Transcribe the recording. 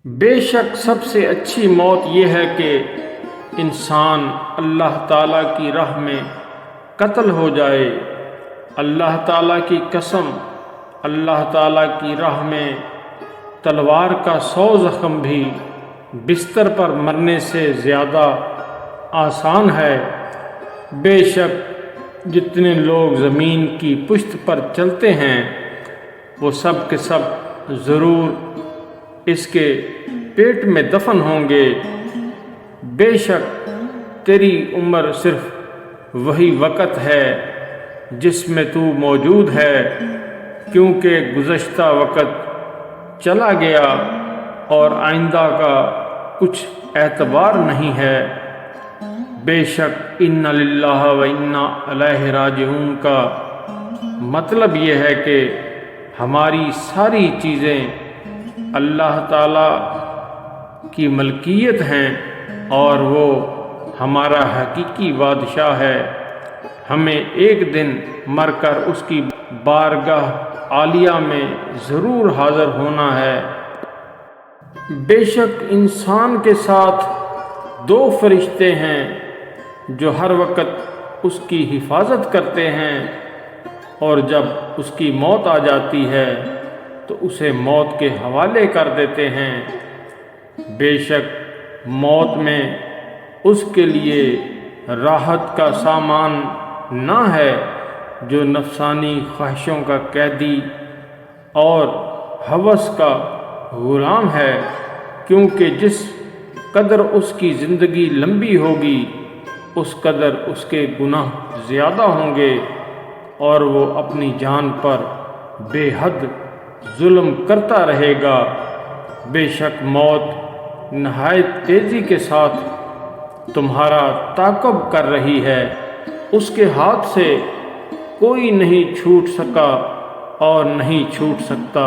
بے شک سب سے اچھی موت یہ ہے کہ انسان اللہ تعالیٰ کی راہ میں قتل ہو جائے۔ اللہ تعالیٰ کی قسم، اللہ تعالیٰ کی راہ میں تلوار کا 100 زخم بھی بستر پر مرنے سے زیادہ آسان ہے۔ بے شک جتنے لوگ زمین کی پشت پر چلتے ہیں وہ سب کے سب ضرور اس کے پیٹ میں دفن ہوں گے۔ بے شک تیری عمر صرف وہی وقت ہے جس میں تو موجود ہے، کیونکہ گزشتہ وقت چلا گیا اور آئندہ کا کچھ اعتبار نہیں ہے۔ بے شک ان للہ و انا الیہ راجعون کا مطلب یہ ہے کہ ہماری ساری چیزیں اللہ تعالیٰ کی ملکیت ہیں اور وہ ہمارا حقیقی بادشاہ ہے۔ ہمیں ایک دن مر کر اس کی بارگاہ عالیہ میں ضرور حاضر ہونا ہے۔ بے شک انسان کے ساتھ 2 فرشتے ہیں جو ہر وقت اس کی حفاظت کرتے ہیں، اور جب اس کی موت آ جاتی ہے تو اسے موت کے حوالے کر دیتے ہیں۔ بے شک موت میں اس کے لیے راحت کا سامان نہ ہے جو نفسانی خواہشوں کا قیدی اور ہوس کا غلام ہے، کیونکہ جس قدر اس کی زندگی لمبی ہوگی اس قدر اس کے گناہ زیادہ ہوں گے، اور وہ اپنی جان پر بے حد ظلم کرتا رہے گا۔ بے شک موت نہایت تیزی کے ساتھ تمہارا تعاقب کر رہی ہے، اس کے ہاتھ سے کوئی نہیں چھوٹ سکا اور نہیں چھوٹ سکتا۔